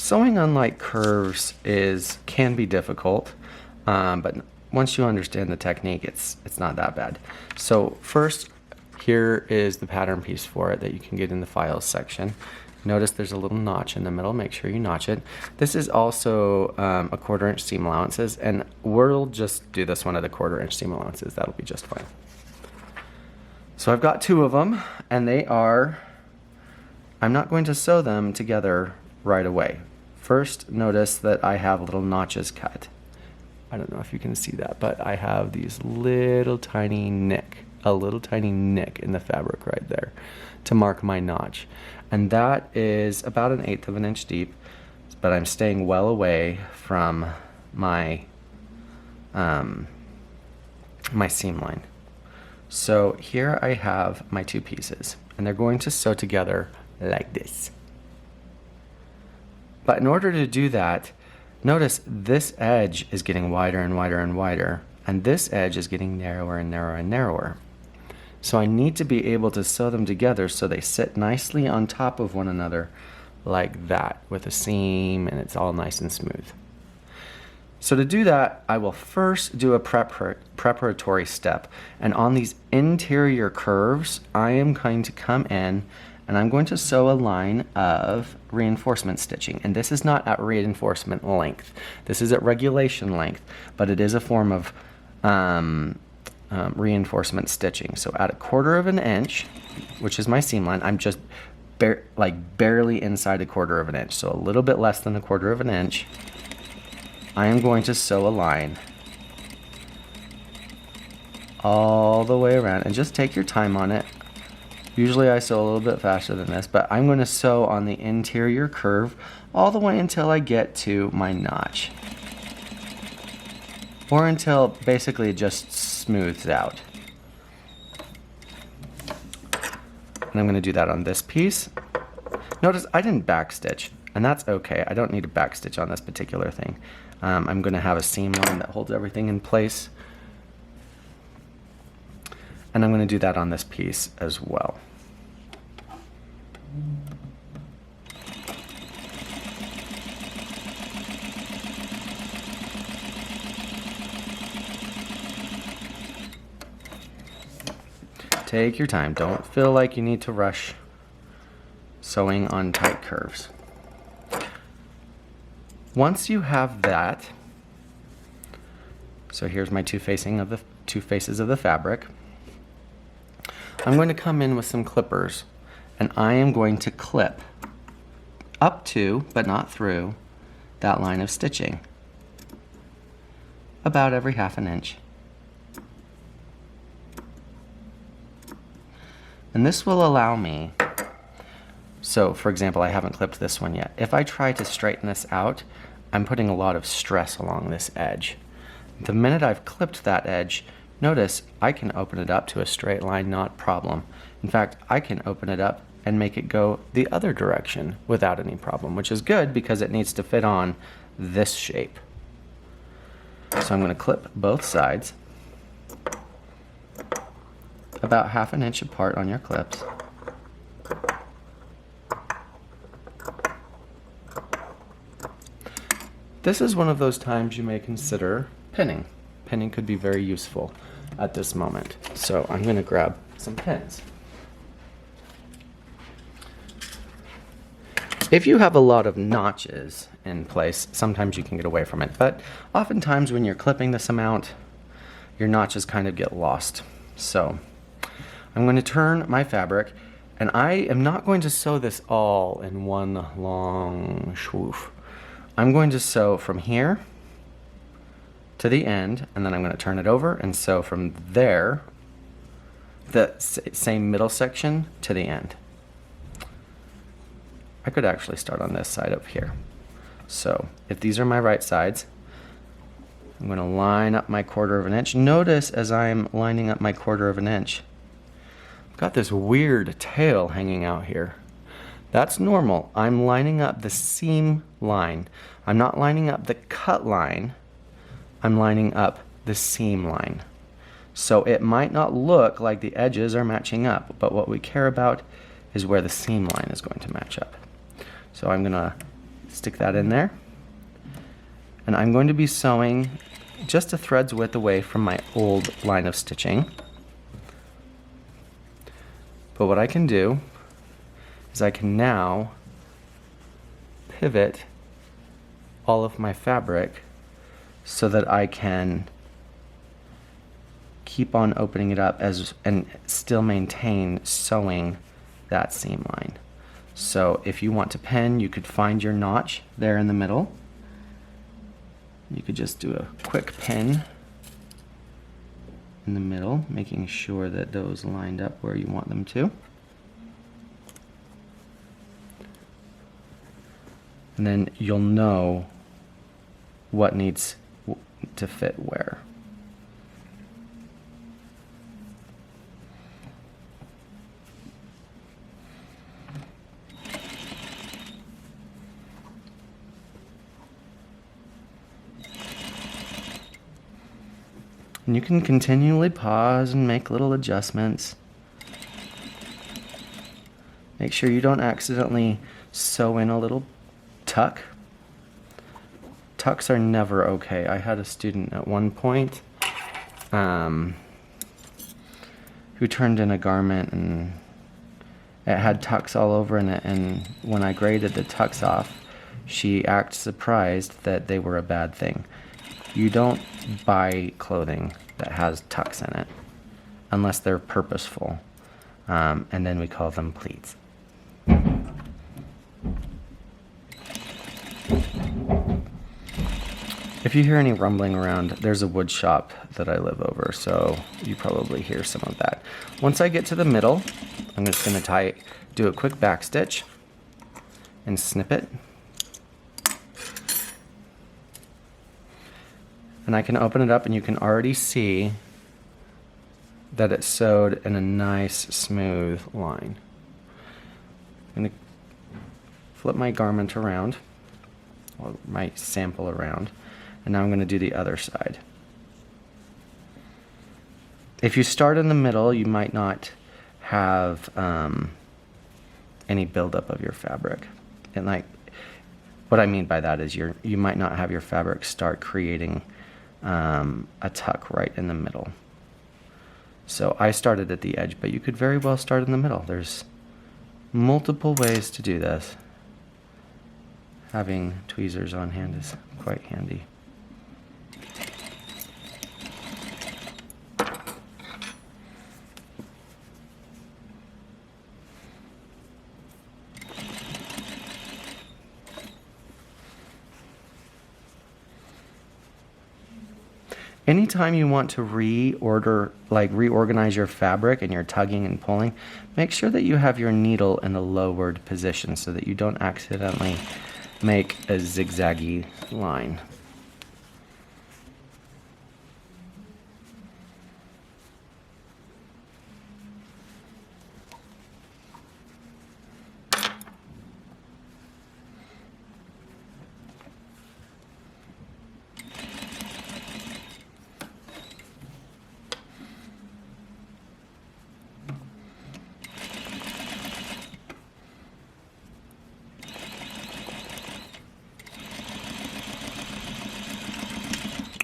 Sewing on light curves can be difficult, but once you understand the technique, it's not that bad. So first, here is the pattern piece for it that you can get in the files section. Notice there's a little notch in the middle. Make sure you notch it. This is also a 1/4 inch seam allowances, and we'll just do this one at a 1/4 inch seam allowances. That'll be just fine. So I've got 2 of them, and I'm not going to sew them together right away. First, notice that I have little notches cut. I don't know if you can see that, but I have these a little tiny nick in the fabric right there to mark my notch. And that is about 1/8 of an inch deep, but I'm staying well away from my my seam line. So here I have my 2 pieces, and they're going to sew together like this. But in order to do that, notice this edge is getting wider and wider and wider, and this edge is getting narrower and narrower and narrower. So I need to be able to sew them together so they sit nicely on top of one another like that with a seam, and it's all nice and smooth. So to do that, I will first do a preparatory step, and on these interior curves, I am going to come in and I'm going to sew a line of reinforcement stitching. And this is not at reinforcement length. This is at regulation length, but it is a form of reinforcement stitching. So at 1/4 inch, which is my seam line, I'm just barely inside 1/4 inch. So a little bit less than 1/4 inch. I am going to sew a line all the way around, and just take your time on it. Usually I sew a little bit faster than this, but I'm going to sew on the interior curve all the way until I get to my notch, or until basically it just smooths out. And I'm going to do that on this piece. Notice I didn't backstitch, and that's okay. I don't need a backstitch on this particular thing. I'm going to have a seam line that holds everything in place, and I'm going to do that on this piece as well. Take your time. Don't feel like you need to rush sewing on tight curves. Once you have that, so here's my two faces of the fabric. I'm going to come in with some clippers, and I am going to clip up to, but not through, that line of stitching about every 1/2 inch. And this will allow me, so for example, I haven't clipped this one yet. If I try to straighten this out, I'm putting a lot of stress along this edge. The minute I've clipped that edge, notice I can open it up to a straight line, not a problem. In fact, I can open it up and make it go the other direction without any problem, which is good because it needs to fit on this shape. So I'm going to clip both sides about 1/2 inch apart on your clips. This is one of those times you may consider pinning. Pinning could be very useful at this moment. So I'm going to grab some pins. If you have a lot of notches in place, sometimes you can get away from it, but oftentimes when you're clipping this amount, your notches kind of get lost. So I'm going to turn my fabric, and I am not going to sew this all in one long swoosh. I'm going to sew from here to the end, and then I'm going to turn it over and sew from there, the same middle section, to the end. I could actually start on this side up here. So if these are my right sides, I'm going to line up my 1/4 inch. Notice as I'm lining up my 1/4 inch, I've got this weird tail hanging out here. That's normal. I'm lining up the seam line. I'm not lining up the cut line. I'm lining up the seam line. So it might not look like the edges are matching up, but what we care about is where the seam line is going to match up. So I'm going to Stick that in there. And I'm going to be sewing just a thread's width away from my old line of stitching. But what I can do is I can now pivot all of my fabric so that I can keep on opening it up and still maintain sewing that seam line. So if you want to pin, you could find your notch there in the middle. You could just do a quick pin in the middle, making sure that those lined up where you want them to. And then you'll know what needs to fit where. And you can continually pause and make little adjustments. Make sure you don't accidentally sew in a little tuck. Tucks are never okay. I had a student at one point who turned in a garment and it had tucks all over in it, and when I graded the tucks off, she acted surprised that they were a bad thing. You don't buy clothing that has tucks in it unless they're purposeful, and then we call them pleats. If you hear any rumbling around, there's a wood shop that I live over, so you probably hear some of that. Once I get to the middle, I'm just going to do a quick back stitch and snip it. And I can open it up and you can already see that it's sewed in a nice smooth line. I'm going to flip my garment around, or my sample around, and now I'm going to do the other side. If you start in the middle, you might not have any buildup of your fabric. And like, what I mean by that is you might not have your fabric start creating a tuck right in the middle. So I started at the edge, but you could very well start in the middle. There's multiple ways to do this. Having tweezers on hand is quite handy. Anytime you want to reorganize your fabric and you're tugging and pulling, make sure that you have your needle in a lowered position so that you don't accidentally make a zigzaggy line.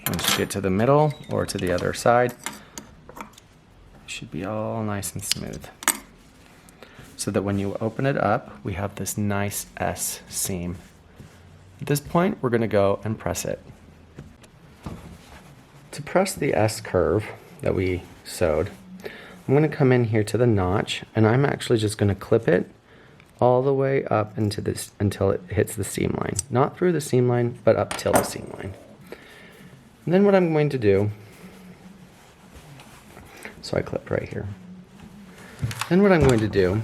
Once you get to the middle or to the other side, it should be all nice and smooth. So that when you open it up, we have this nice S seam. At this point, we're going to go and press it. To press the S curve that we sewed, I'm going to come in here to the notch, and I'm actually just going to clip it all the way up into this until it hits the seam line. Not through the seam line, but up till the seam line. And then what I'm going to do, so I clip right here. Then what I'm going to do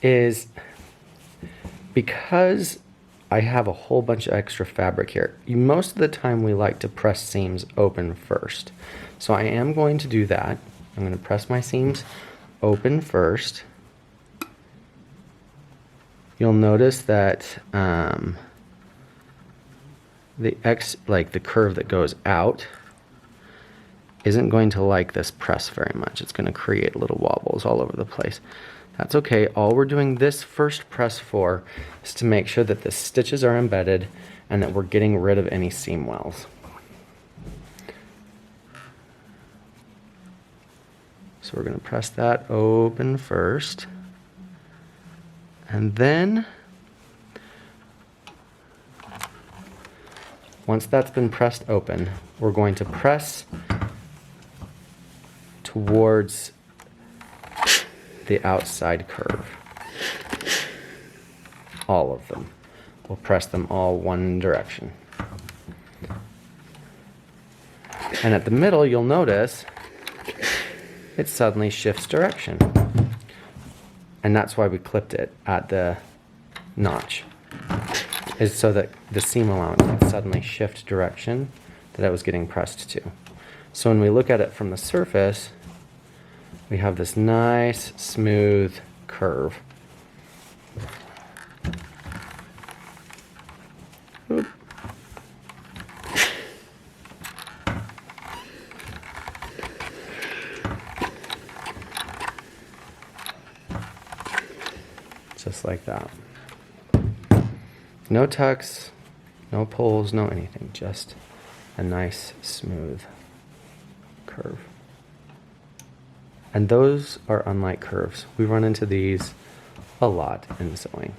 is, because I have a whole bunch of extra fabric here, most of the time we like to press seams open first. So I am going to do that. I'm going to press my seams open first. You'll notice that the curve that goes out isn't going to like this press very much. It's going to create little wobbles all over the place. That's okay. All we're doing this first press for is to make sure that the stitches are embedded and that we're getting rid of any seam wells. So we're going to press that open first. And then, once that's been pressed open, we're going to press towards the outside curve. All of them. We'll press them all one direction. And at the middle, you'll notice it suddenly shifts direction. And that's why we clipped it at the notch, is so that the seam allowance would suddenly shift direction that I was getting pressed to. So when we look at it from the surface, we have this nice, smooth curve. Oop. Just like that. No tucks, no pulls, no anything, just a nice, smooth curve. And those are unlike curves. We run into these a lot in sewing.